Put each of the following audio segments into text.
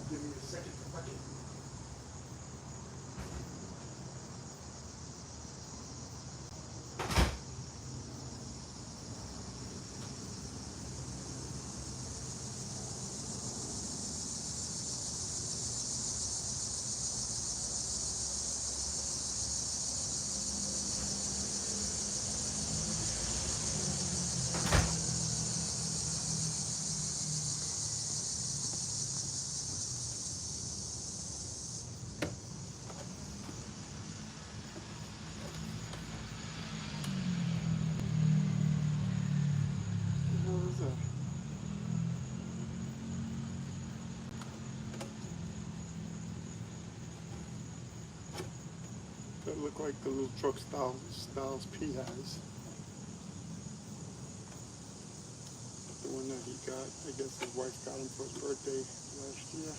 Give me a second to fuck it. That look like the little truck Styles P has. The one that he got, I guess his wife got him for his birthday last year.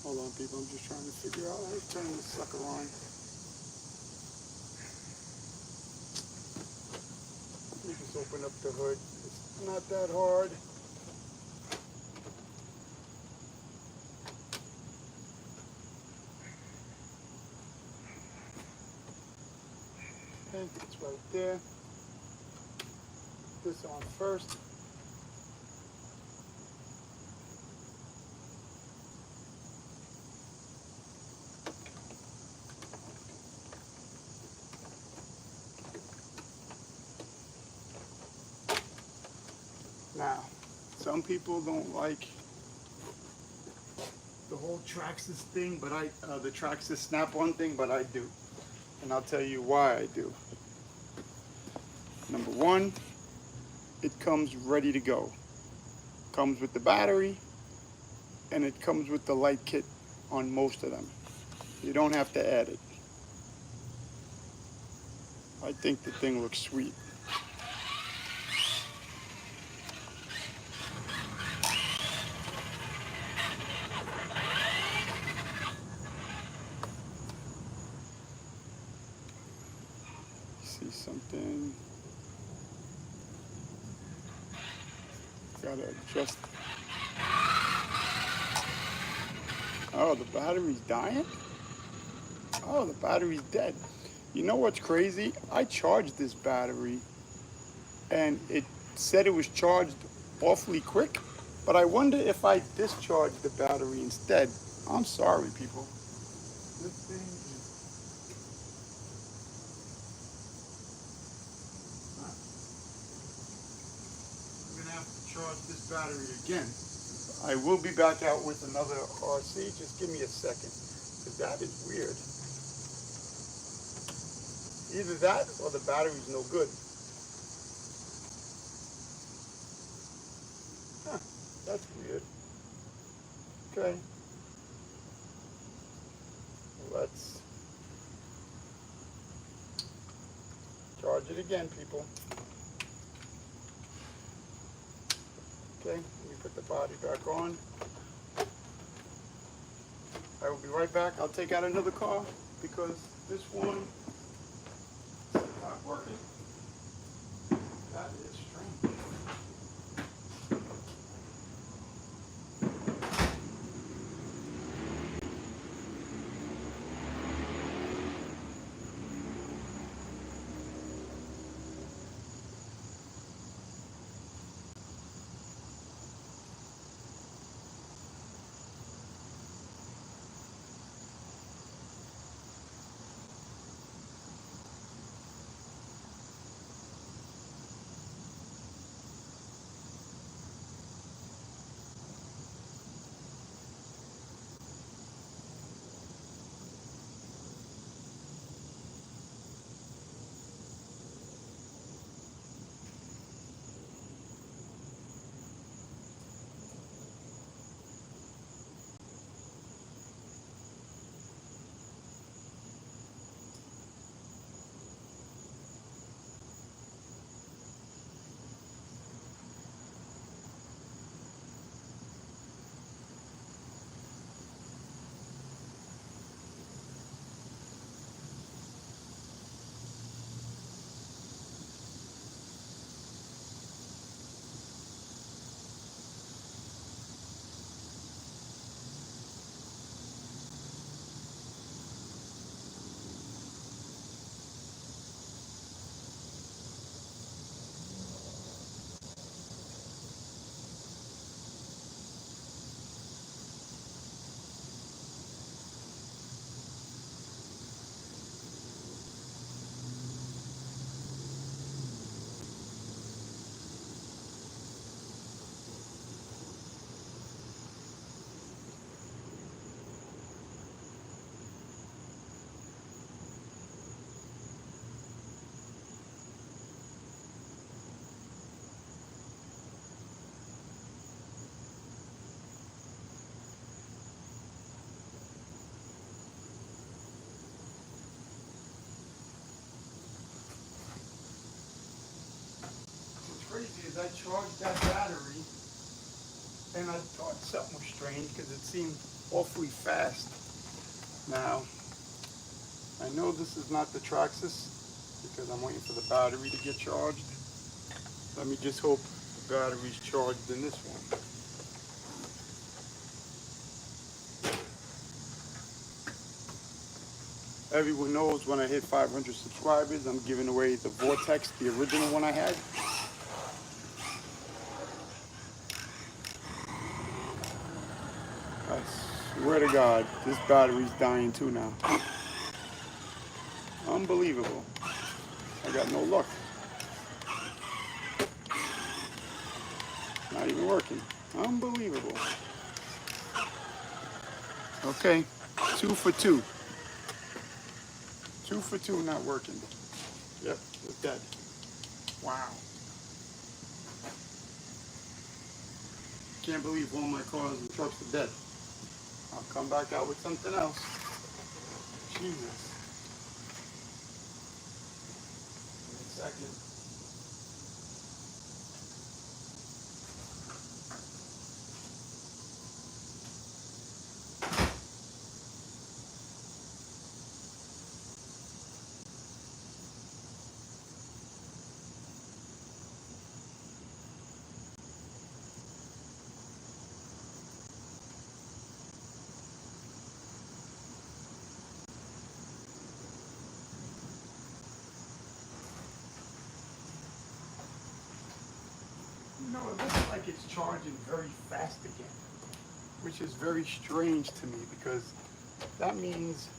Hold on, people, I'm just trying to figure out how to turn this sucker on. Let me just open up the hood. It's not that hard. Okay, it's right there. Put this on first. Now, some people don't like the whole Traxxas thing, but the Traxxas Snap On thing, but I do. And I'll tell you why I do. Number one, it comes ready to go. Comes with the battery, and it comes with the light kit on most of them. You don't have to add it. I think the thing looks sweet. See something? Gotta adjust. Oh, the battery's dying? Oh, the battery's dead. You know what's crazy? I charged this battery and it said it was charged awfully quick, but I wonder if I discharged the battery instead. I'm sorry, people. This thing is... I'm gonna have to charge this battery again. I will be back out with another RC. Just give me a second, because that is weird. Either that or the battery's no good. Huh, that's weird. Okay. Let's charge it again, people. Okay, let me put the body back on. I will be right back. I'll take out another car because this one is not working. That is strange. is I charged that battery, and I thought something was strange because it seemed awfully fast. Now, I know this is not the Traxxas because I'm waiting for the battery to get charged. Let me just hope the battery's charged in this one. Everyone knows when I hit 500 subscribers, I'm giving away the Vortex, the original one I had. I swear to God, this battery's dying too now. Unbelievable. I got no luck. Not even working. Unbelievable. Okay, 2 for 2. 2 for 2 not working. Yep, it's dead. Wow. Can't believe all my cars and trucks are dead. I'll come back out with something else. Jesus. Wait a second. No, it looks like it's charging very fast again, which is very strange to me because that means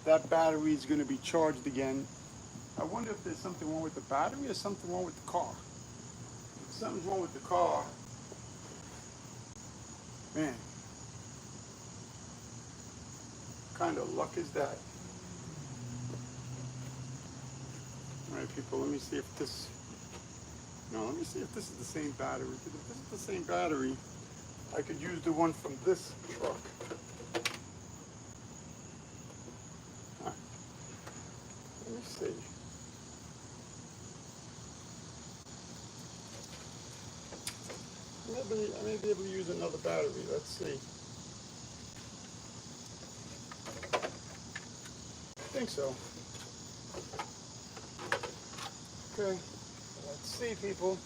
that battery is going to be charged again. I wonder if there's something wrong with the battery or something wrong with the car. If something's wrong with the car, man, what kind of luck is that? All right, people, let me see if this... No, let me see if this is the same battery. Because if this is the same battery, I could use the one from this truck. Huh. Let me see. I may be able to use another battery. Let's see. I think so. Okay. Let's see, people.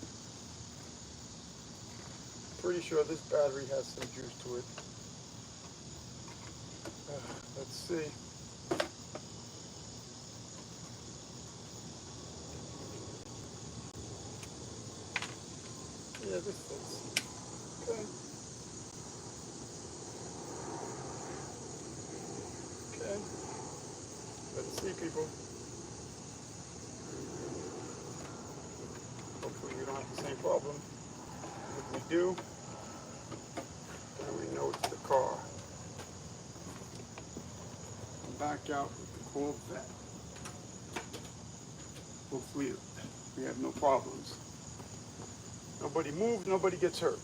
Pretty sure this battery has some juice to it. Let's see. Yeah, this fits. Okay. Okay. Let's see, people. Hopefully we don't have the same problem. If we do, then we know it's the car. I'm back out with the Corvette. Hopefully we have no problems. Nobody moves, nobody gets hurt.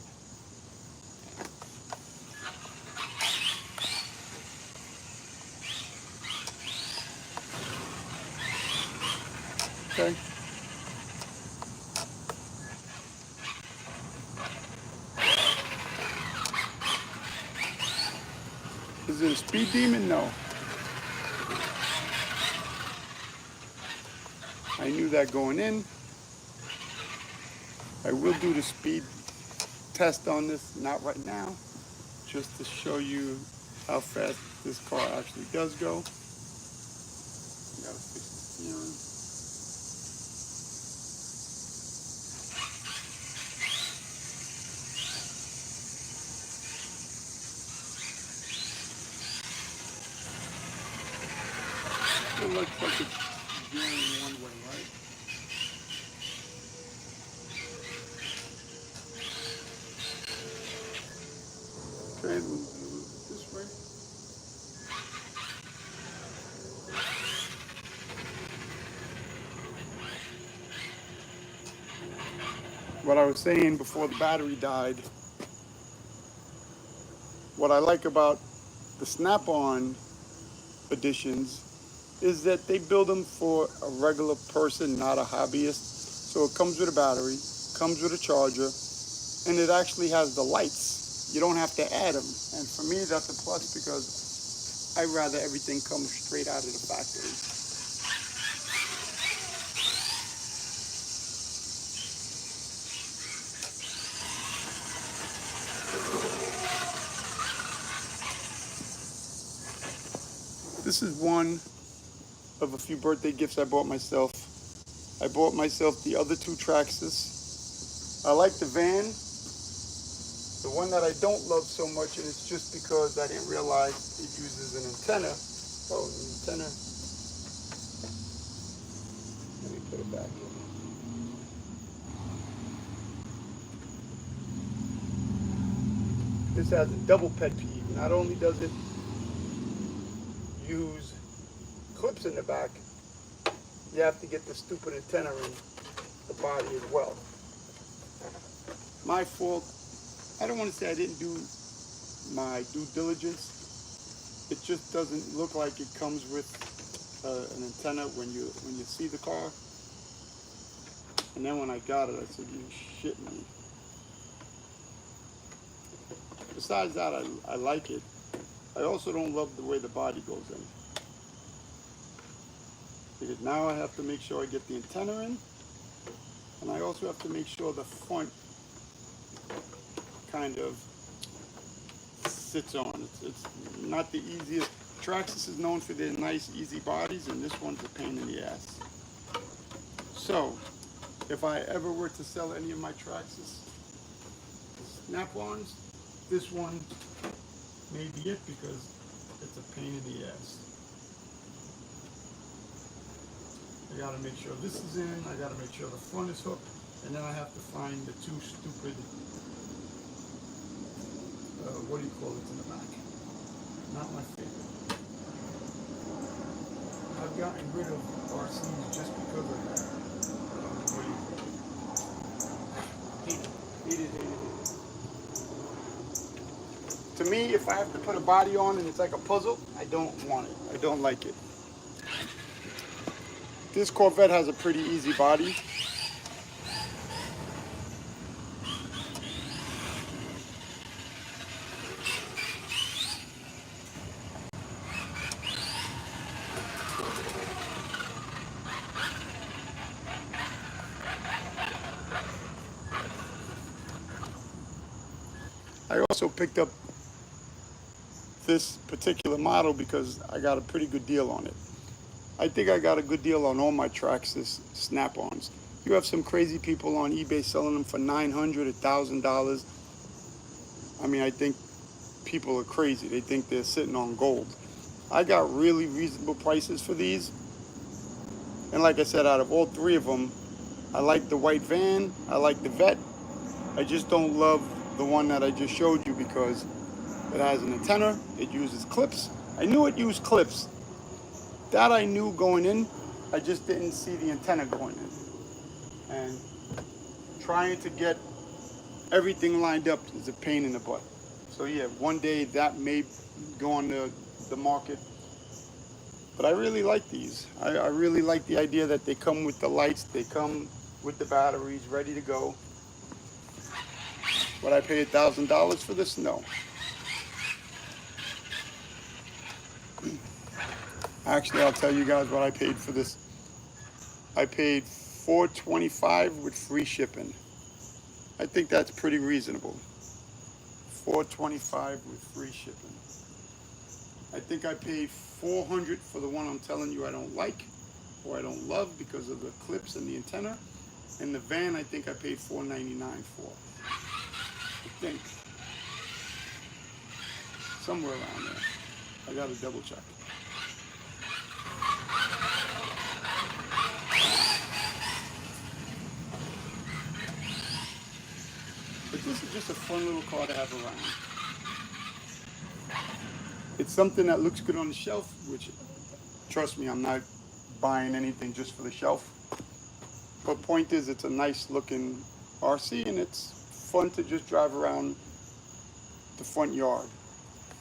Okay. Is it a speed demon? No. I knew that going in. I will do the speed test on this, not right now, just to show you how fast this car actually does go. Gotta fix the steering. It looks like it's going one way, right? Okay, this way. What I was saying before the battery died, what I like about the Snap-on editions is that they build them for a regular person, not a hobbyist. So it comes with a battery, comes with a charger, and it actually has the lights. You don't have to add them. And for me, that's a plus because I'd rather everything come straight out of the factory. This is one of a few birthday gifts I bought myself. I bought myself the other two Traxxas. I like the van. The one that I don't love so much, and it's just because I didn't realize it uses an antenna. Oh, an antenna. Let me put it back in. This has a double pet peeve. Not only does it use clips in the back, you have to get the stupid antenna in the body as well. My fault. I don't want to say I didn't do my due diligence. It just doesn't look like it comes with an antenna when you see the car. And then when I got it, I said, "You shitting me." Besides that, I like it. I also don't love the way the body goes in. Because now I have to make sure I get the antenna in, and I also have to make sure the front kind of sits on. It's not the easiest. Traxxas is known for their nice, easy bodies, and this one's a pain in the ass. So, if I ever were to sell any of my Traxxas Snap-ons, this one may be it because it's a pain in the ass. I gotta make sure this is in, I gotta make sure the front is hooked, and then I have to find the two stupid, what do you call it in the back? Not my favorite. I've gotten rid of RCs just because of that. What do you call it? Hate it. To me, if I have to put a body on and it's like a puzzle, I don't want it. I don't like it. This Corvette has a pretty easy body. I also picked up this particular model because I got a pretty good deal on it. I think I got a good deal on all my Traxxas Snap-ons. You have some crazy people on eBay selling them for $900, $1,000. I mean, I think people are crazy. They think they're sitting on gold. I got really reasonable prices for these. And like I said, out of all three of them, I like the white van, I like the Vet. I just don't love the one that I just showed you because it has an antenna, it uses clips. I knew it used clips. That I knew going in, I just didn't see the antenna going in. And trying to get everything lined up is a pain in the butt. So yeah, one day that may go on the market. But I really like these. I really like the idea that they come with the lights, they come with the batteries ready to go. Would I pay $1,000 for this? No. Actually, I'll tell you guys what I paid for this. I paid $425 with free shipping. I think that's pretty reasonable. $425 with free shipping. I think I paid $400 for the one I'm telling you I don't like or I don't love because of the clips and the antenna. And the van, I think I paid $499 for. I think. Somewhere around there. I gotta double check. But this is just a fun little car to have around. It's something that looks good on the shelf, which, trust me, I'm not buying anything just for the shelf. But point is, it's a nice looking RC and it's fun to just drive around the front yard.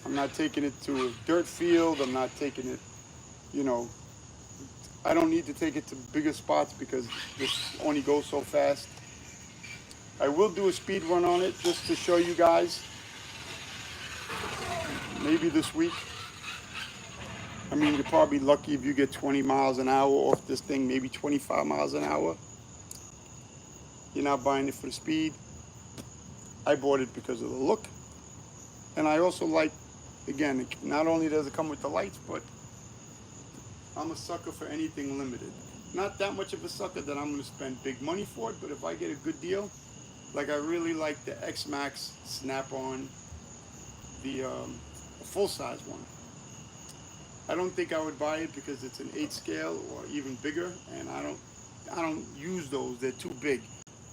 I'm not taking it to a dirt field. I'm not taking it, you know, I don't need to take it to bigger spots because this only goes so fast. I will do a speed run on it just to show you guys, maybe this week. I mean, you're probably lucky if you get 20 miles an hour off this thing, maybe 25 miles an hour. You're not buying it for the speed. I bought it because of the look. And I also like, again, not only does it come with the lights, but I'm a sucker for anything limited. Not that much of a sucker that I'm going to spend big money for it, but if I get a good deal, like I really like the X-Max Snap On, the full-size one. I don't think I would buy it because it's an 8 scale or even bigger, and I don't use those. They're too big.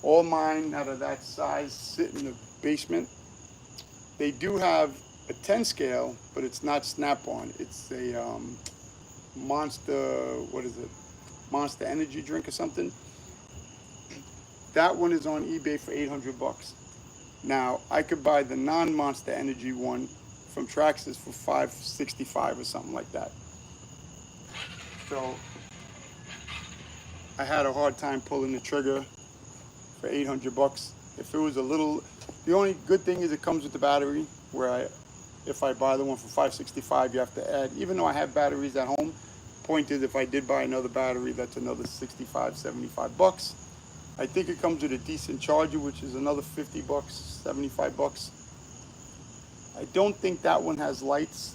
All mine out of that size sit in the basement. They do have a 10 scale, but it's not Snap-on. It's a Monster, what is it? Monster Energy drink or something. That one is on eBay for 800 bucks. Now, I could buy the non-Monster Energy one from Traxxas for $565 or something like that. So, I had a hard time pulling the trigger for 800 bucks. If it was a little, the only good thing is it comes with the battery, where if I buy the one for $565, you have to add, even though I have batteries at home, point is if I did buy another battery, that's another 65, 75 bucks. I think it comes with a decent charger, which is another 50 bucks, 75 bucks. I don't think that one has lights.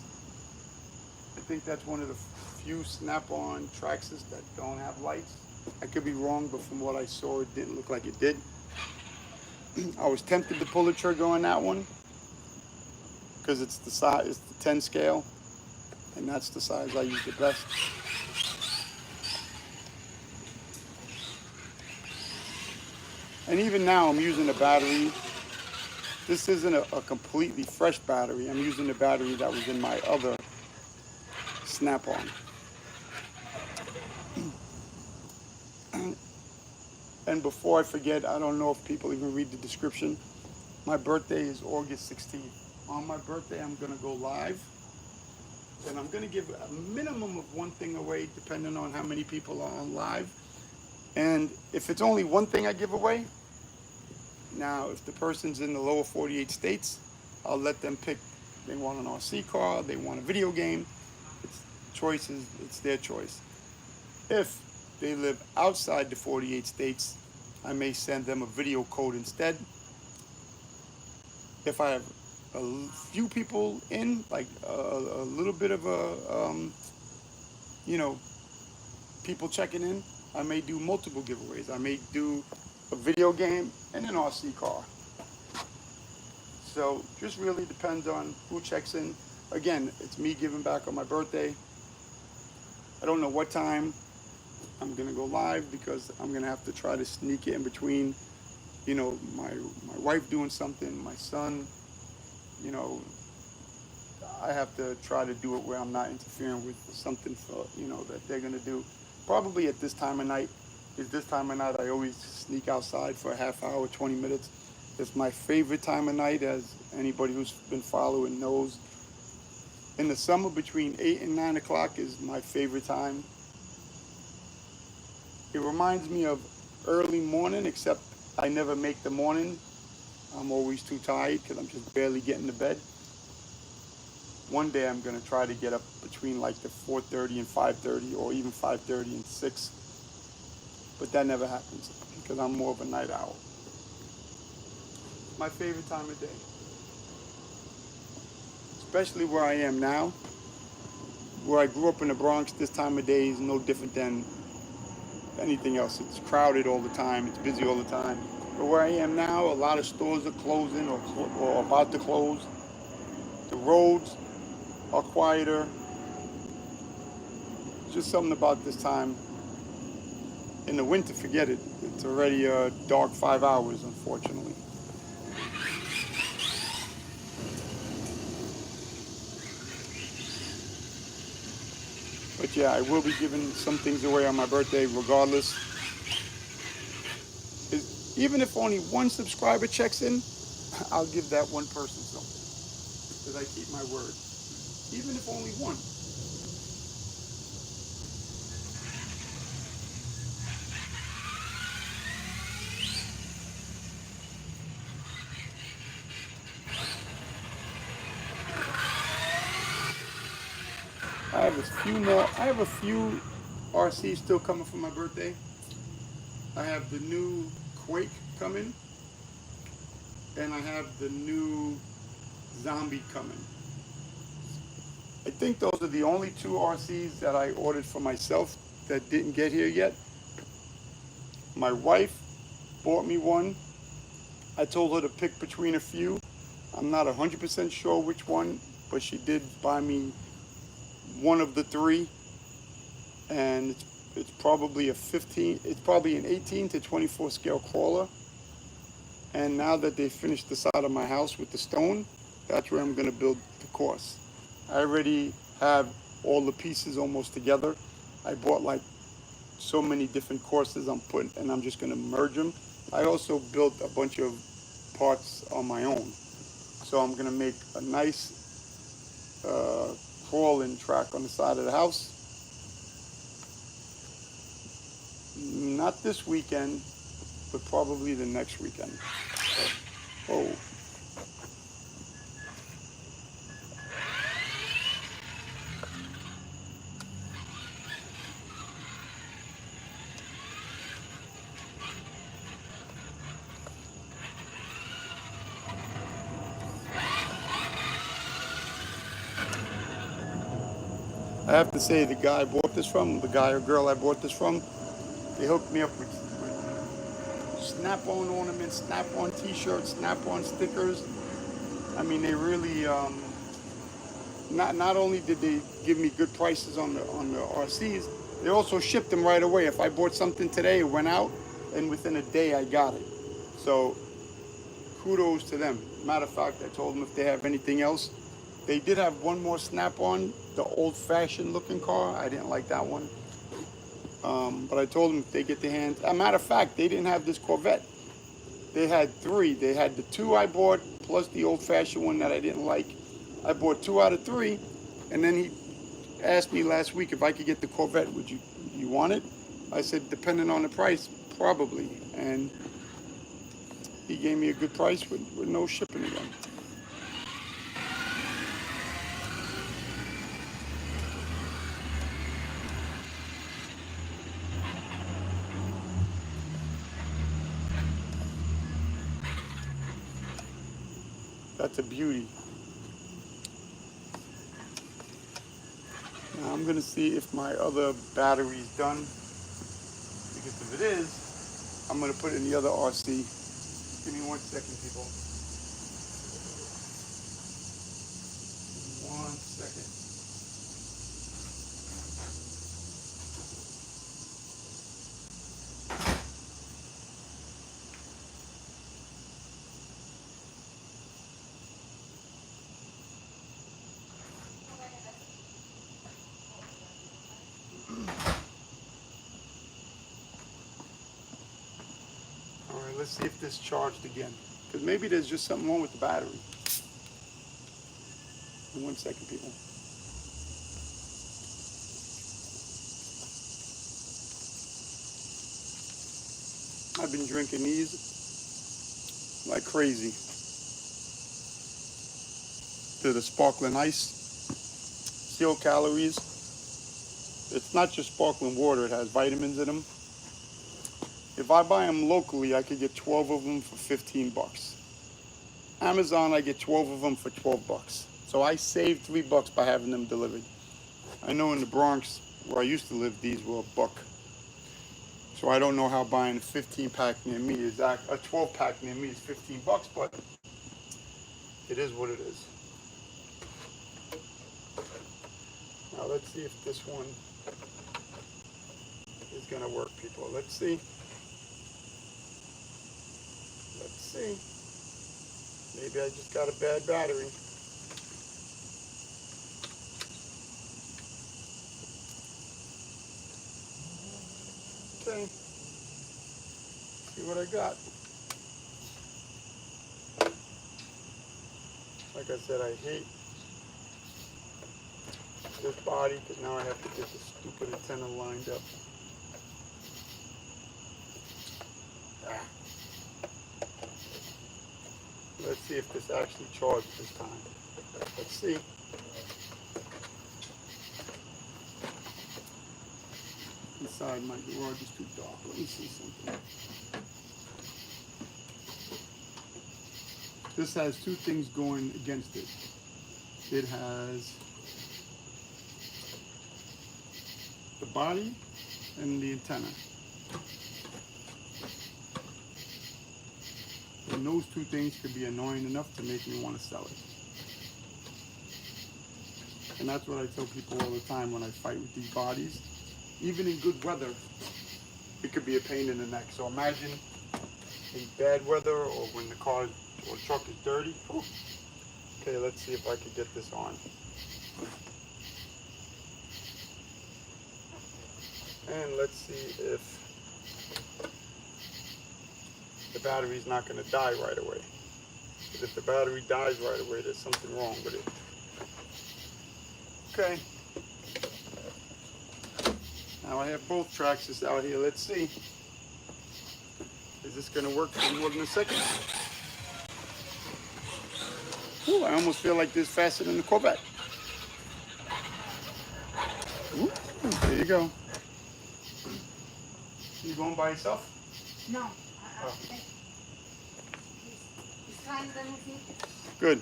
I think that's one of the few Snap-on Traxxas that don't have lights. I could be wrong, but from what I saw, it didn't look like it did. I was tempted to pull the trigger on that one because it's the size, it's the 10 scale, and that's the size I use the best. And even now, I'm using a battery. This isn't a completely fresh battery. I'm using the battery that was in my other Snap-on. And before I forget, I don't know if people even read the description. My birthday is August 16th. On my birthday, I'm going to go live. And I'm going to give a minimum of one thing away, depending on how many people are on live. And if it's only one thing I give away, now if the person's in the lower 48 states, I'll let them pick. They want an RC car, they want a video game. It's their choice. If they live outside the 48 states, I may send them a video code instead. If I have a few people in, like a little bit of a, people checking in, I may do multiple giveaways. I may do a video game and an RC car. So just really depends on who checks in. Again, it's me giving back on my birthday. I don't know what time I'm gonna go live because I'm gonna have to try to sneak it in between, my wife doing something, my son, I have to try to do it where I'm not interfering with something for, that they're gonna do. Probably at this time of night. Is this time of night I always sneak outside for a half hour, 20 minutes. It's my favorite time of night, as anybody who's been following knows. In the summer, between 8 and 9 o'clock is my favorite time. It reminds me of early morning, except I never make the morning. I'm always too tired because I'm just barely getting to bed. One day I'm going to try to get up between like the 4:30 and 5:30, or even 5:30 and 6. But that never happens because I'm more of a night owl. My favorite time of day. Especially where I am now. Where I grew up in the Bronx, this time of day is no different than anything else. It's crowded all the time. It's busy all the time. But where I am now, a lot of stores are closing or about to close. The roads are quieter. Just something about this time. In the winter, forget it. It's already dark 5 hours, unfortunately. But yeah, I will be giving some things away on my birthday regardless. Even if only one subscriber checks in, I'll give that one person something. Because I keep my word. Even if only one. I have a few more. I have a few RCs still coming for my birthday. I have the new Quake coming, and I have the new Zombie coming. I think those are the only two RCs that I ordered for myself that didn't get here yet. My wife bought me one. I told her to pick between a few. I'm not 100% sure which one, but she did buy me one of the three, and it's probably a 15. It's probably an 18 to 24 scale crawler. And now that they finished the side of my house with the stone, that's where I'm gonna build the course. I already have all the pieces almost together. I bought like so many different courses and I'm just gonna merge them. I also built a bunch of parts on my own. So I'm gonna make a nice crawling track on the side of the house. Not this weekend, but probably the next weekend. Oh. I have to say, the guy I bought this from, the guy or girl I bought this from, they hooked me up with Snap-on ornaments, Snap-on t-shirts, Snap-on stickers. I mean, they really, not only did they give me good prices on the RCs, they also shipped them right away. If I bought something today, it went out, and within a day I got it. So kudos to them. Matter of fact, I told them if they have anything else. They did have one more Snap-on, the old-fashioned looking car. I didn't like that one. But I told them if they get their hands. As a matter of fact, they didn't have this Corvette. They had three. They had the two I bought, plus the old-fashioned one that I didn't like. I bought 2 out of 3, and then he asked me last week if I could get the Corvette. Would you want it? I said, depending on the price, probably. And he gave me a good price with no shipping again. That's a beauty. Now I'm gonna see if my other battery's done, because if it is, I'm gonna put it in the other RC. Give me 1 second, people. 1 second. All right, let's see if this charged again. Because maybe there's just something wrong with the battery. 1 second, people. I've been drinking these like crazy. They're the sparkling ice, 0 calories. It's not just sparkling water, it has vitamins in them. If I buy them locally, I could get 12 of them for 15 bucks. Amazon, I get 12 of them for 12 bucks. So I saved $3 by having them delivered. I know in the Bronx, where I used to live, these were $1. So I don't know how buying a 15 pack near me is, a 12 pack near me is 15 bucks, but it is what it is. Now let's see if this one is gonna work, people. Let's see. Let's see. Maybe I just got a bad battery. Okay. See what I got. Like I said, I hate this body because now I have to get the stupid antenna lined up. Let's see if this actually charged this time. Let's see. inside. My garage is too dark. Let me see something. This has two things going against it. It has the body and the antenna. And those two things could be annoying enough to make me want to sell it. And that's what I tell people all the time when I fight with these bodies. Even in good weather, it could be a pain in the neck. So imagine in bad weather or when the car or truck is dirty. Whew. Okay, let's see if I can get this on. And let's see if the battery's not going to die right away. But if the battery dies right away, there's something wrong with it. Okay. Now I have both Traxxas out here. Let's see. Is this going to work for more than a second? Ooh, I almost feel like this is faster than the Corvette. Ooh, there you go. You going by yourself? No. Oh. It's trying to move it. Good.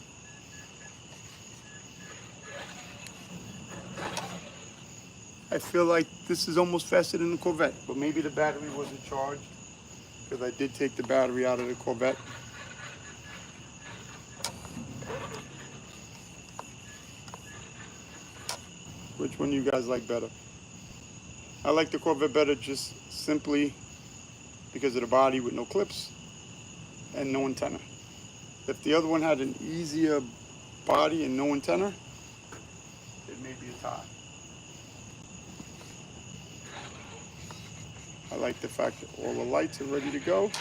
I feel like this is almost faster than the Corvette, but maybe the battery wasn't charged because I did take the battery out of the Corvette. Which one you guys like better? I like the Corvette better just simply because of the body with no clips and no antenna. If the other one had an easier body and no antenna, it may be a tie. I like the fact that all the lights are ready to go.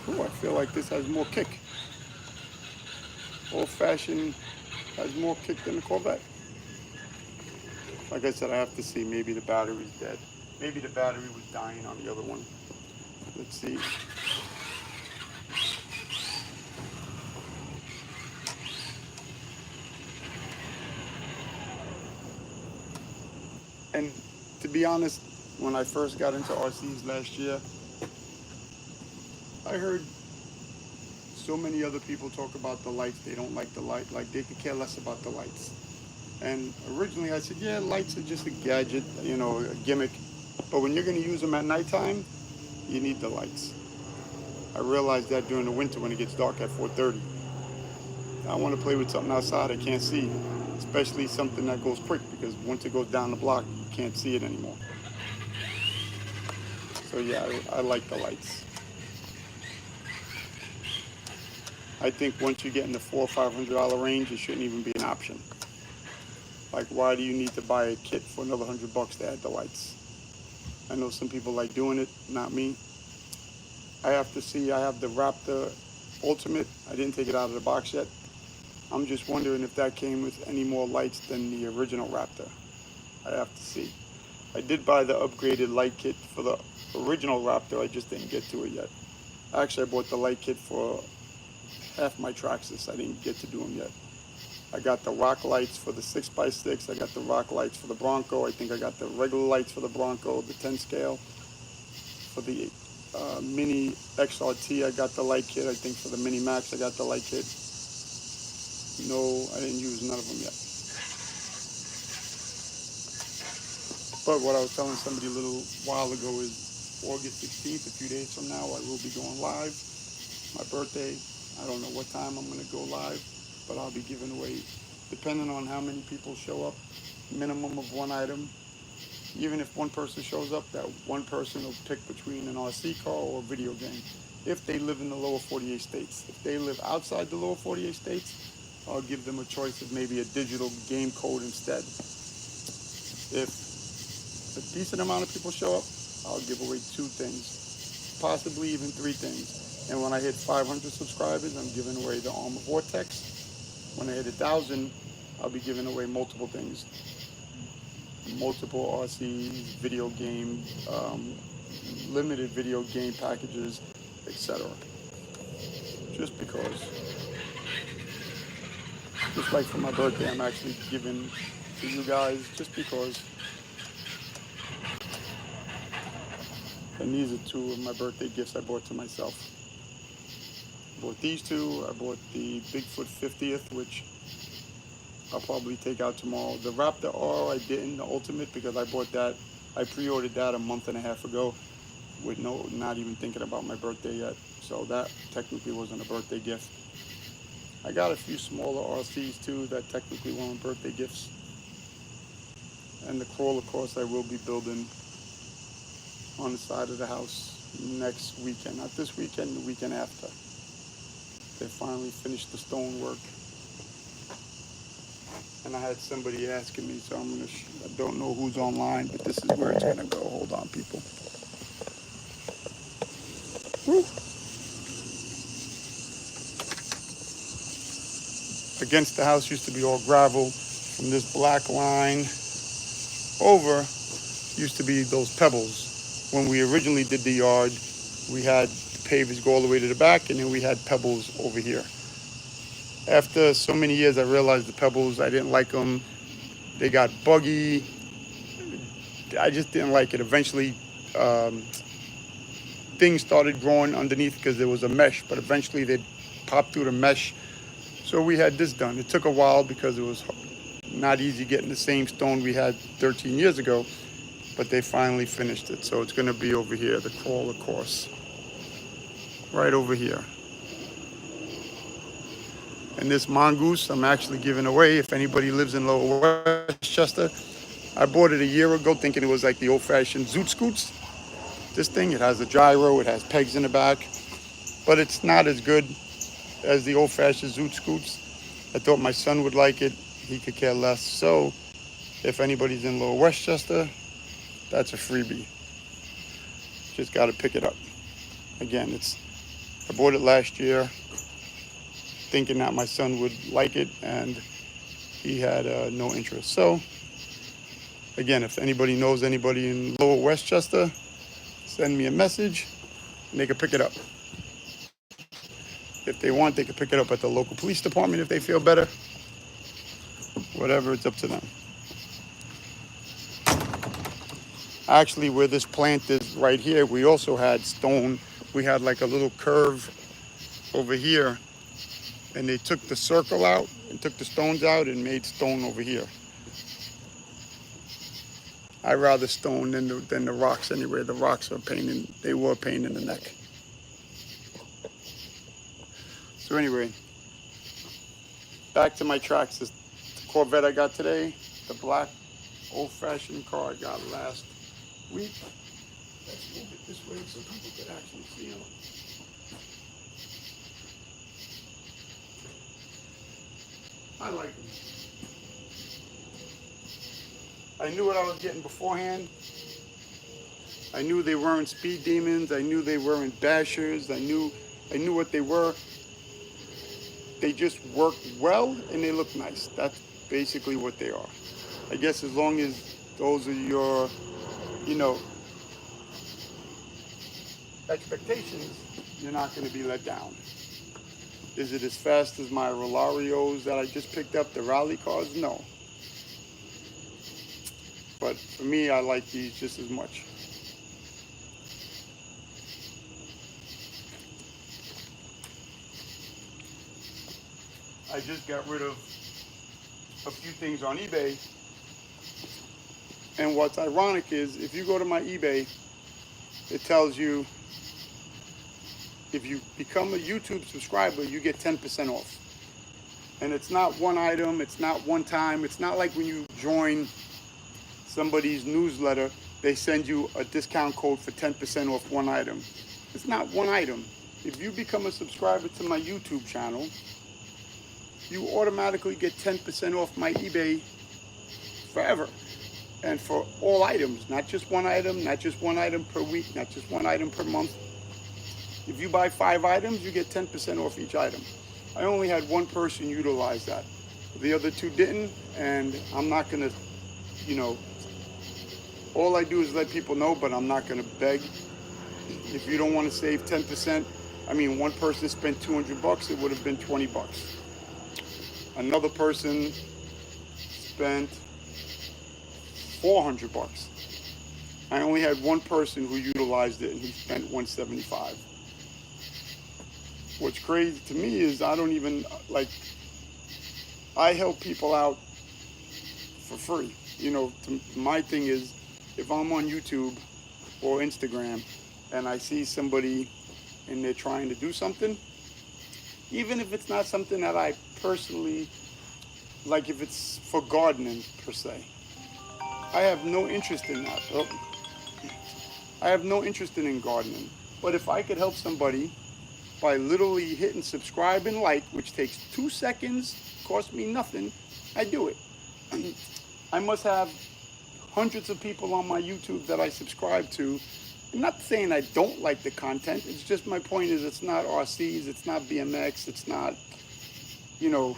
Ooh, I feel like this has more kick. Old fashioned has more kick than the Corvette. Like I said, I have to see. Maybe the battery's dead. Maybe the battery was dying on the other one. Let's see. And to be honest, when I first got into RCs last year, I heard so many other people talk about the lights. They don't like the light, like they could care less about the lights. And originally I said, yeah, lights are just a gadget, you know, a gimmick. But when you're going to use them at nighttime, you need the lights. I realized that during the winter when it gets dark at 4:30. I want to play with something outside I can't see, especially something that goes quick, because once it goes down the block, you can't see it anymore. So yeah, I like the lights. I think once you get in the $400 or $500 range, it shouldn't even be an option. Like, why do you need to buy a kit for another $100 to add the lights? I know some people like doing it, not me. I have to see. I have the Raptor Ultimate. I didn't take it out of the box yet. I'm just wondering if that came with any more lights than the original Raptor. I have to see. I did buy the upgraded light kit for the original Raptor. I just didn't get to it yet. Actually, I bought the light kit for half my Traxxas. I didn't get to do them yet. I got the rock lights for the 6x6. I got the rock lights for the Bronco. I think I got the regular lights for the Bronco, the 10 scale. For the Mini XRT, I got the light kit. I think for the Mini Max, I got the light kit. No, I didn't use none of them yet. But what I was telling somebody a little while ago is August 16th, a few days from now, I will be going live. My birthday. I don't know what time I'm going to go live, but I'll be giving away, depending on how many people show up, minimum of one item. Even if one person shows up, that one person will pick between an RC car or a video game, if they live in the lower 48 states. If they live outside the lower 48 states, I'll give them a choice of maybe a digital game code instead. If a decent amount of people show up, I'll give away 2 things, possibly even 3 things. And when I hit 500 subscribers, I'm giving away the Armor Vortex. When I hit 1,000, I'll be giving away multiple things. Multiple RCs, video game, limited video game packages, etc. Just because. Just like for my birthday, I'm actually giving to you guys just because. And these are two of my birthday gifts I bought to myself. I bought these two. I bought the Bigfoot 50th, which I'll probably take out tomorrow. The Raptor R I didn't, the Ultimate, because I bought that. I pre-ordered that a month and a half ago with not even thinking about my birthday yet. So that technically wasn't a birthday gift. I got a few smaller RCs too that technically weren't birthday gifts. And the crawler course I will be building on the side of the house next weekend. Not this weekend, the weekend after. They finally finished the stonework. And I had somebody asking me, so I don't know who's online, but this is where it's gonna go. Hold on, people. Woo. Against the house used to be all gravel. From this black line over used to be those pebbles. When we originally did the yard, we had the pavers go all the way to the back, and then we had pebbles over here. After so many years, I realized the pebbles, I didn't like them. They got buggy. I just didn't like it. Eventually, things started growing underneath because there was a mesh, but eventually they'd pop through the mesh. So we had this done. It took a while because it was not easy getting the same stone we had 13 years ago, but they finally finished it. So it's going to be over here, the crawler course, right over here. And this mongoose I'm actually giving away if anybody lives in Lower Westchester. I bought it a year ago thinking it was like the old-fashioned zoot scoots. This thing, it has a gyro, it has pegs in the back, but it's not as good as the old-fashioned zoot scoots. I thought my son would like it. He could care less. So if anybody's in Lower Westchester, that's a freebie. Just got to pick it up. Again, I bought it last year thinking that my son would like it, and he had no interest. So again, if anybody knows anybody in Lower Westchester, send me a message and they can pick it up. If they want, they can pick it up at the local police department if they feel better. Whatever, it's up to them. Actually, where this plant is right here, we also had stone. We had like a little curve over here, and they took the circle out and took the stones out and made stone over here. I rather stone than the rocks anyway. The rocks are they were a pain in the neck. So anyway, back to my Traxxas. The Corvette I got today, the black old-fashioned car I got last week. Let's move it this way so people can actually see them. I like them. I knew what I was getting beforehand. I knew they weren't speed demons. I knew they weren't bashers. I knew what they were. They just work well and they look nice. That's basically what they are. I guess as long as those are your, expectations, you're not going to be let down. Is it as fast as my Rolarios that I just picked up, the rally cars? No. But for me, I like these just as much. I just got rid of a few things on eBay. And what's ironic is if you go to my eBay, it tells you if you become a YouTube subscriber, you get 10% off. And it's not one item, it's not one time. It's not like when you join somebody's newsletter, they send you a discount code for 10% off one item. It's not one item. If you become a subscriber to my YouTube channel, you automatically get 10% off my eBay forever. And for all items, not just one item, not just one item per week, not just one item per month. If you buy 5 items, you get 10% off each item. I only had one person utilize that. The other 2 didn't, and I'm not gonna, all I do is let people know, but I'm not gonna beg. If you don't want to save 10%, one person spent $200, it would have been $20. Another person spent $400. I only had one person who utilized it, and he spent $175. What's crazy to me is I don't even, like, I help people out for free. You know, my thing is, if I'm on YouTube or Instagram and I see somebody and they're trying to do something, even if it's not something that I personally, like if it's for gardening per se, I have no interest in that. Oh, I have no interest in gardening. But if I could help somebody by literally hitting subscribe and like, which takes 2 seconds, costs me nothing, I do it. I must have hundreds of people on my YouTube that I subscribe to. I'm not saying I don't like the content. It's just my point is it's not RCs, it's not BMX, it's not, you know,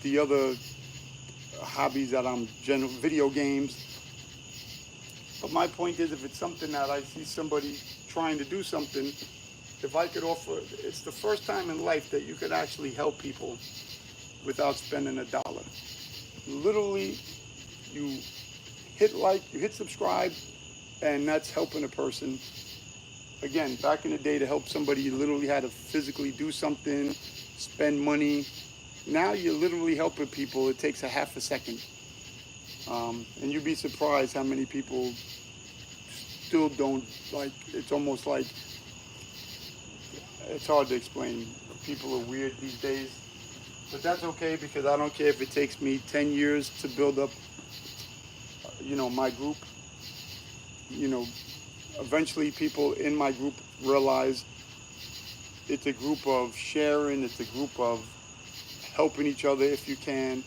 the other hobbies that I'm video games. But my point is, if it's something that I see somebody trying to do something, if I could offer, it's the first time in life that you could actually help people without spending $1. Literally, you hit like, you hit subscribe, and that's helping a person. Again, back in the day, to help somebody, you literally had to physically do something, spend money. Now you're literally helping people. It takes a half a second. And you'd be surprised how many people still don't, like, it's almost like, it's hard to explain. People are weird these days. But that's okay, because I don't care if it takes me 10 years to build up, you know, my group. You know, eventually people in my group realize it's a group of sharing, it's a group of helping each other if you can.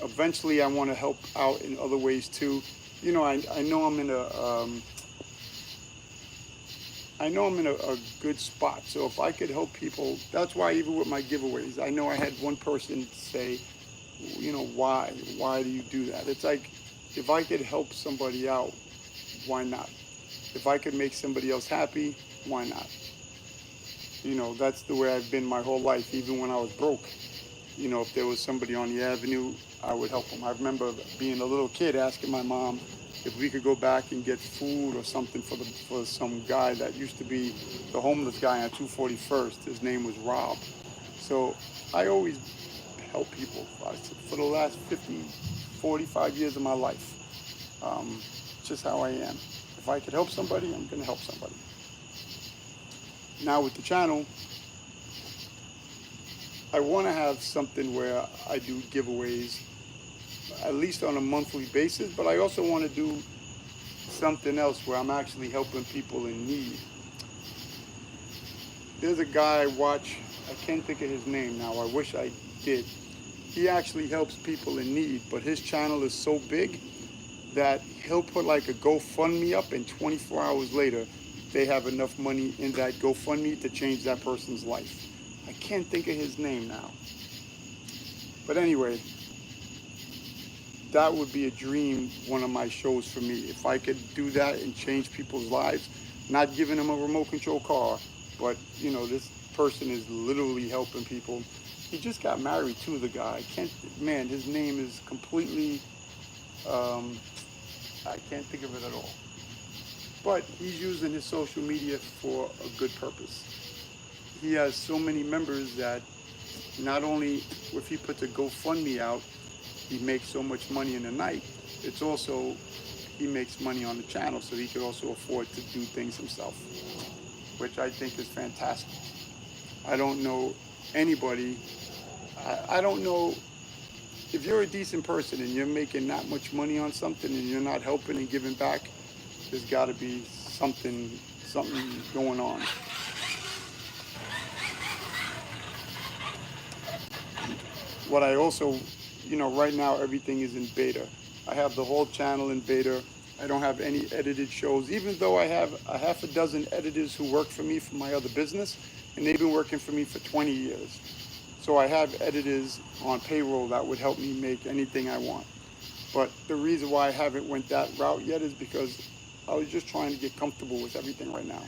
Eventually I want to help out in other ways too. You know, I know I'm in a good spot. So if I could help people, that's why even with my giveaways, I know I had one person say, you know, why do you do that? It's like, if I could help somebody out, why not? If I could make somebody else happy, why not? You know, that's the way I've been my whole life, even when I was broke. You know, if there was somebody on the avenue, I would help them. I remember being a little kid asking my mom if we could go back and get food or something for some guy that used to be the homeless guy on 241st. His name was Rob. So I always help people for the last 45 years of my life. Just how I am. If I could help somebody, I'm going to help somebody. Now with the channel, I want to have something where I do giveaways at least on a monthly basis, but I also want to do something else where I'm actually helping people in need. There's a guy I watch, I can't think of his name now, I wish I did. He actually helps people in need, but his channel is so big that he'll put like a GoFundMe up, and 24 hours later they have enough money in that GoFundMe to change that person's life. I can't think of his name now. But anyway, that would be a dream, one of my shows for me. If I could do that and change people's lives, not giving them a remote control car, but you know, this person is literally helping people. He just got married too, the guy. Man, his name is completely, I can't think of it at all. But he's using his social media for a good purpose. He has so many members that not only if he puts a GoFundMe out, he makes so much money in a night, it's also, he makes money on the channel, so he could also afford to do things himself, which I think is fantastic. I don't know anybody, I don't know, if you're a decent person and you're making that much money on something and you're not helping and giving back, there's got to be something going on. What I also, you know, right now everything is in beta. I have the whole channel in beta. I don't have any edited shows, even though I have a half a dozen editors who work for me for my other business, and they've been working for me for 20 years. So I have editors on payroll that would help me make anything I want. But the reason why I haven't went that route yet is because I was just trying to get comfortable with everything right now.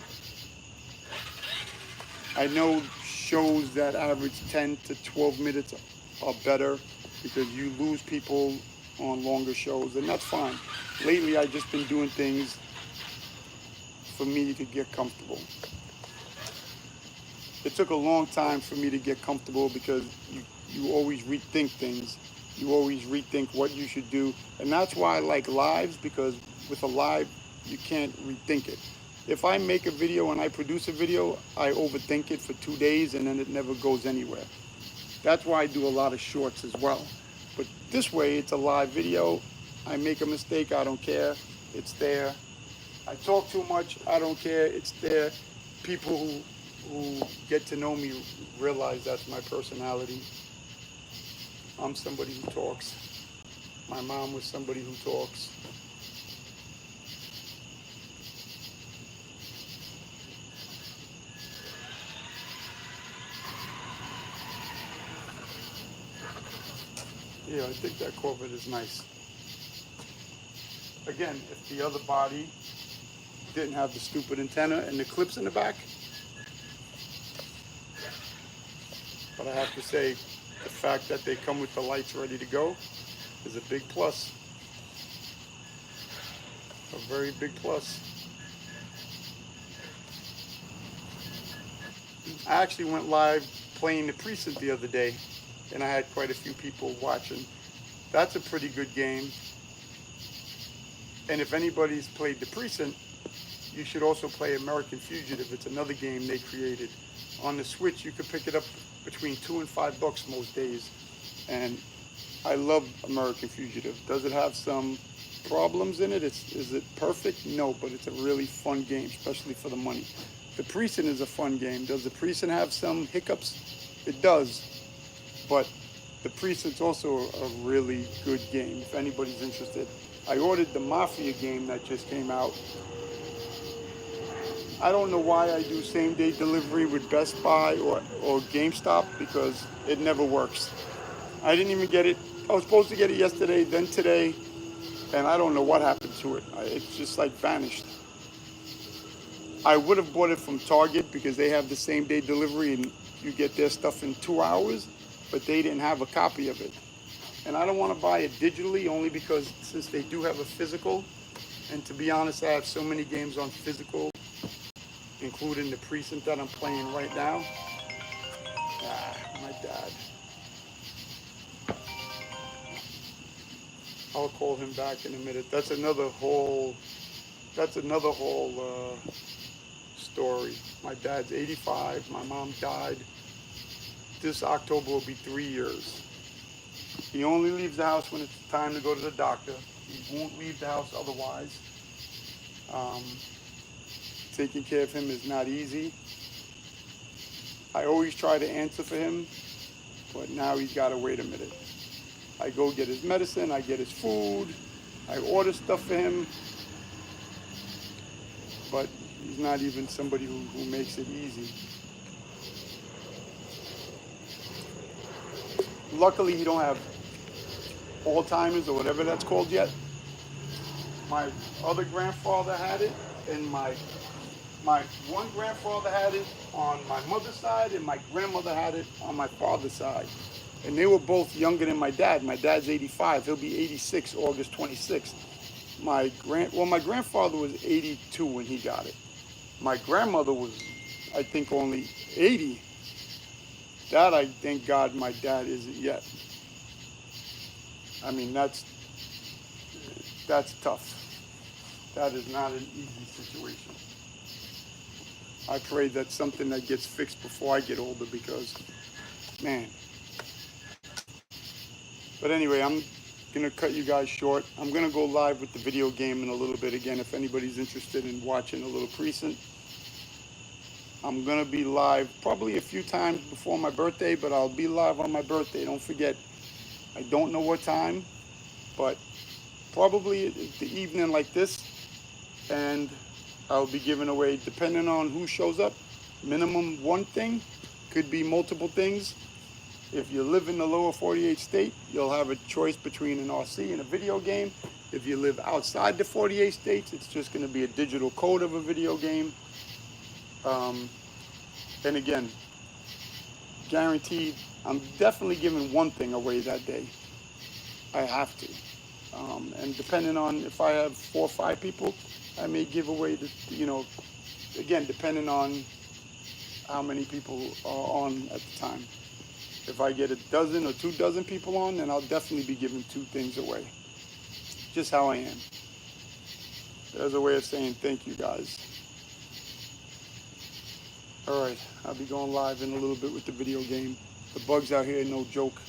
I know shows that average 10 to 12 minutes are better because you lose people on longer shows, and that's fine. Lately, I've just been doing things for me to get comfortable. It took a long time for me to get comfortable because you always rethink things. You always rethink what you should do. And that's why I like lives, because with a live, you can't rethink it. If I make a video and I produce a video, I overthink it for 2 days and then it never goes anywhere. That's why I do a lot of shorts as well. But this way, it's a live video. I make a mistake, I don't care. It's there. I talk too much, I don't care. It's there. People who get to know me realize that's my personality. I'm somebody who talks. My mom was somebody who talks. Yeah, I think that Corvette is nice. Again, if the other body didn't have the stupid antenna and the clips in the back, but I have to say, the fact that they come with the lights ready to go is a big plus. A very big plus. I actually went live playing the Precinct the other day, and I had quite a few people watching. That's a pretty good game. And if anybody's played the Precinct, you should also play American Fugitive. It's another game they created. On the Switch, you could pick it up between $2 and $5 most days. And I love American Fugitive. Does it have some problems in it? Is it perfect? No, but it's a really fun game, especially for the money. The Precinct is a fun game. Does the Precinct have some hiccups? It does. But the Precinct's also a really good game, if anybody's interested. I ordered the Mafia game that just came out. I don't know why I do same-day delivery with Best Buy or GameStop, because it never works. I didn't even get it. I was supposed to get it yesterday, then today, and I don't know what happened to it. It's just like vanished. I would have bought it from Target because they have the same-day delivery and you get their stuff in 2 hours, but they didn't have a copy of it. And I don't want to buy it digitally, only because since they do have a physical, and to be honest, I have so many games on physical, including the Precinct that I'm playing right now. My dad. I'll call him back in a minute. That's another whole story. My dad's 85. My mom died. This October will be 3 years. He only leaves the house when it's time to go to the doctor. He won't leave the house otherwise. Taking care of him is not easy. I always try to answer for him, but now he's got to wait a minute. I go get his medicine, I get his food, I order stuff for him, but he's not even somebody who makes it easy. Luckily, he don't have Alzheimer's or whatever that's called yet. My other grandfather had it, and my one grandfather had it on my mother's side, and my grandmother had it on my father's side. And they were both younger than my dad. My dad's 85. He'll be 86 August 26th. My grandfather was 82 when he got it. My grandmother was, I think, only 80. That I thank God my dad isn't yet. I mean, that's tough. That is not an easy situation. I pray that's something that gets fixed before I get older, because, man. But anyway, I'm going to cut you guys short. I'm going to go live with the video game in a little bit again if anybody's interested in watching a little Precinct. I'm going to be live probably a few times before my birthday, but I'll be live on my birthday. Don't forget, I don't know what time, but probably the evening like this, and I'll be giving away, depending on who shows up, minimum one thing, could be multiple things. If you live in the lower 48 state, you'll have a choice between an RC and a video game. If you live outside the 48 states, it's just going to be a digital code of a video game. And again, guaranteed, I'm definitely giving one thing away that day. I have to. And depending on if I have 4 or 5 people, I may give away the, again, depending on how many people are on at the time. If I get a dozen or 2 dozen people on, then I'll definitely be giving 2 things away. Just how I am. There's a way of saying thank you, guys. All right, I'll be going live in a little bit with the video game. The bugs out here, no joke.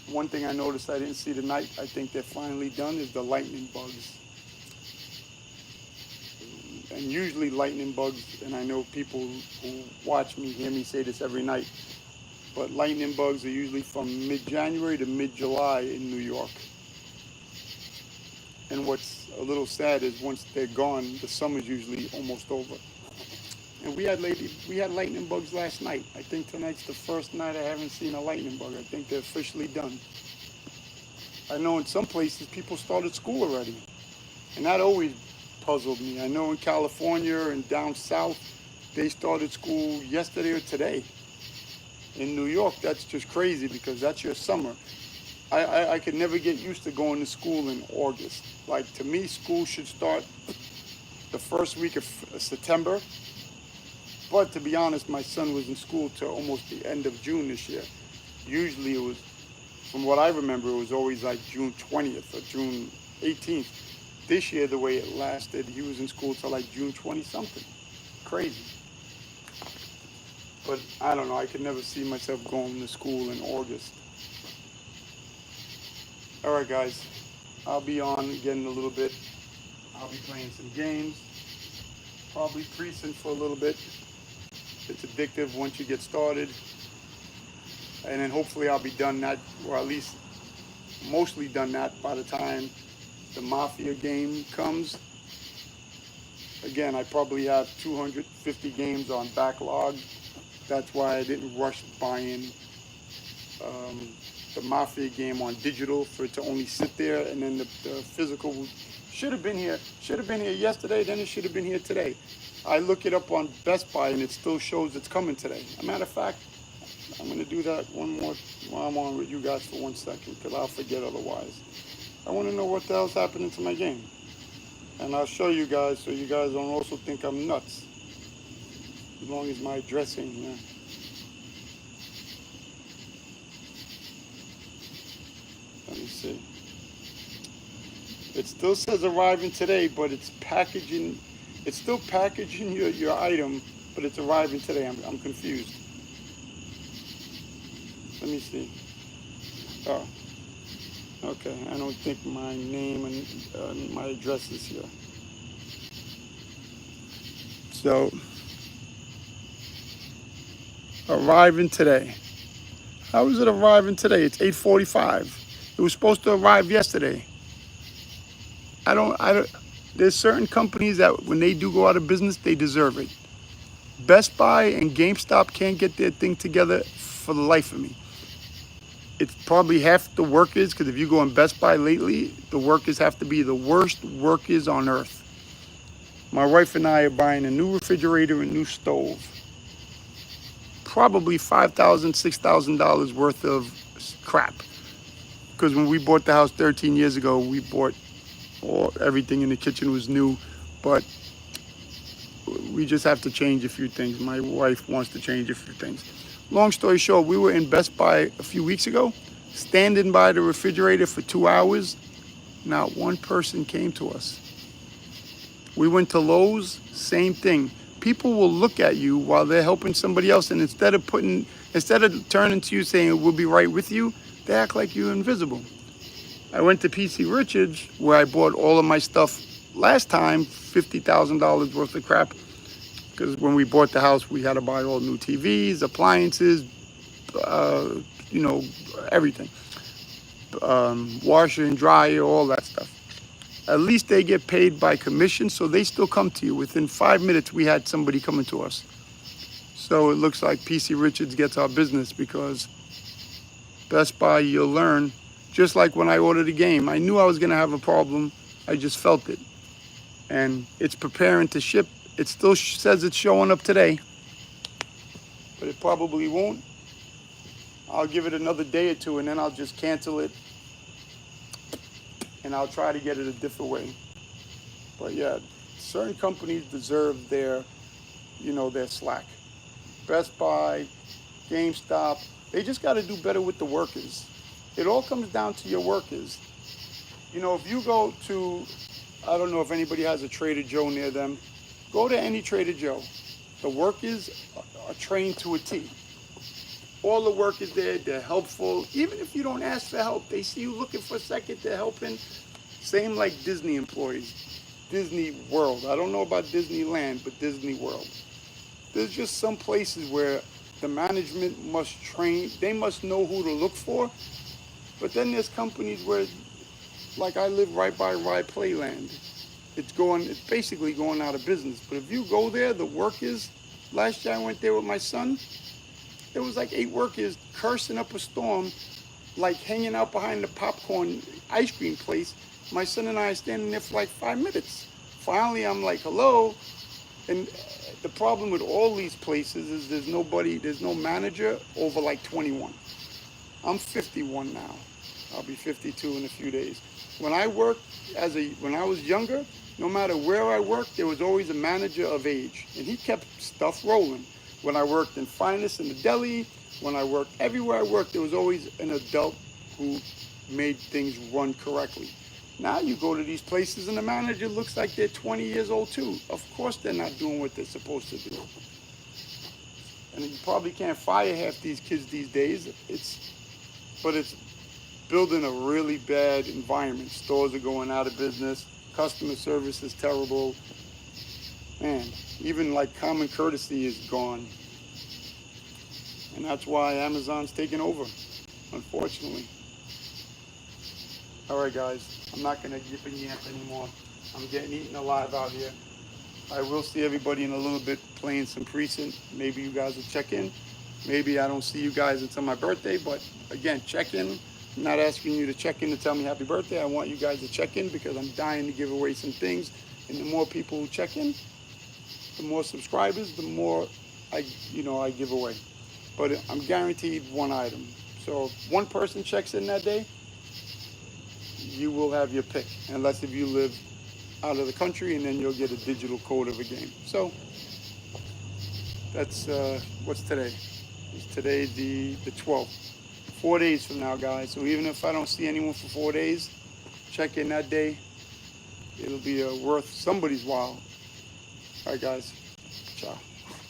One thing I noticed I didn't see tonight, I think they're finally done, is the lightning bugs. And usually lightning bugs, and I know people who watch me hear me say this every night, but lightning bugs are usually from mid-January to mid-July in New York. And what's a little sad is once they're gone, the summer's usually almost over. And we had lightning bugs last night. I think tonight's the first night I haven't seen a lightning bug. I think they're officially done. I know in some places people started school already. And that always puzzled me. I know in California and down south, they started school yesterday or today. In New York, that's just crazy because that's your summer. I could never get used to going to school in August. Like, to me, school should start the first week of September. But to be honest, my son was in school till almost the end of June this year. Usually it was, from what I remember, it was always like June 20th or June 18th. This year, the way it lasted, he was in school till like June 20-something. Crazy. But I don't know, I could never see myself going to school in August. All right, guys, I'll be on again in a little bit. I'll be playing some games, probably precinct for a little bit. It's addictive once you get started. And then hopefully I'll be done that, or at least mostly done that by the time the Mafia game comes. Again, I probably have 250 games on backlog. That's why I didn't rush buying the Mafia game on digital for it to only sit there, and then the physical should have been here yesterday, then it should have been here today. I look it up on Best Buy and it still shows it's coming today. As a matter of fact, I'm going to do that one more while I'm on with you guys for 1 second, because I'll forget otherwise. I want to know what the hell's happening to my game. And I'll show you guys so you guys don't also think I'm nuts. As long as my address ain't here. Let me see. It still says arriving today, but it's packaging. It's still packaging your item, but it's arriving today. I'm confused. Let me see. Oh, okay. I don't think my name and my address is here. So, arriving today. How is it arriving today? It's 8:45. It was supposed to arrive yesterday. I don't, there's certain companies that when they do go out of business, they deserve it. Best Buy and GameStop can't get their thing together for the life of me. It's probably half the workers, because if you go in Best Buy lately, the workers have to be the worst workers on earth. My wife and I are buying a new refrigerator and new stove. Probably $5,000, $6,000 worth of crap. Because when we bought the house 13 years ago, we bought everything in the kitchen was new, but we just have to change a few things. My wife wants to change a few things. Long story short, we were in Best Buy a few weeks ago, standing by the refrigerator for 2 hours. Not one person came to us. We went to Lowe's, same thing. People will look at you while they're helping somebody else, and instead of turning to you saying, we'll be right with you, they act like you're invisible. I went to PC Richards, where I bought all of my stuff last time, $50,000 worth of crap, because when we bought the house, we had to buy all new TVs, appliances, everything. Washer and dryer, all that stuff. At least they get paid by commission, so they still come to you. Within 5 minutes, we had somebody coming to us. So it looks like PC Richards gets our business, because Best Buy, you'll learn. Just like when I ordered a game, I knew I was going to have a problem. I just felt it. And it's preparing to ship. It still says it's showing up today, but it probably won't. I'll give it another day or two, and then I'll just cancel it and I'll try to get it a different way. But yeah, certain companies deserve their, their slack. Best Buy, GameStop, they just got to do better with the workers. It all comes down to your workers. If you go to, I don't know if anybody has a Trader Joe near them, go to any Trader Joe. The workers are trained to a T. All the workers there, they're helpful. Even if you don't ask for help, they see you looking for a second, they're helping. Same like Disney employees. Disney World. I don't know about Disneyland, but Disney World. There's just some places where the management must train, they must know who to look for. But then there's companies where, like I live right by Rye Playland. It's basically going out of business. But if you go there, the workers, last year I went there with my son, there was like 8 workers cursing up a storm, like hanging out behind the popcorn ice cream place. My son and I are standing there for like 5 minutes. Finally, I'm like, hello. And the problem with all these places is there's no manager over like 21. I'm 51 now. I'll be 52 in a few days. When I worked when I was younger, no matter where I worked, there was always a manager of age, and he kept stuff rolling. When I worked in finance in the deli, when I worked everywhere I worked, there was always an adult who made things run correctly. Now you go to these places and the manager looks like they're 20 years old too. Of course they're not doing what they're supposed to do. And you probably can't fire half these kids these days. But it's building a really bad environment. Stores are going out of business. Customer service is terrible. Man, even like common courtesy is gone. And that's why Amazon's taking over, unfortunately. All right, guys, I'm not going to yip and yamp anymore. I'm getting eaten alive out here. I will see everybody in a little bit playing some precinct. Maybe you guys will check in. Maybe I don't see you guys until my birthday, but again, check in. I'm not asking you to check in to tell me happy birthday. I want you guys to check in because I'm dying to give away some things. And the more people who check in, the more subscribers, the more I give away. But I'm guaranteed one item. So if one person checks in that day, you will have your pick, unless if you live out of the country, and then you'll get a digital code of a game. So that's what's today? Today the 12th. 4 days from now, guys. So even if I don't see anyone for 4 days, check in that day. It'll be worth somebody's while. All right, guys. Ciao.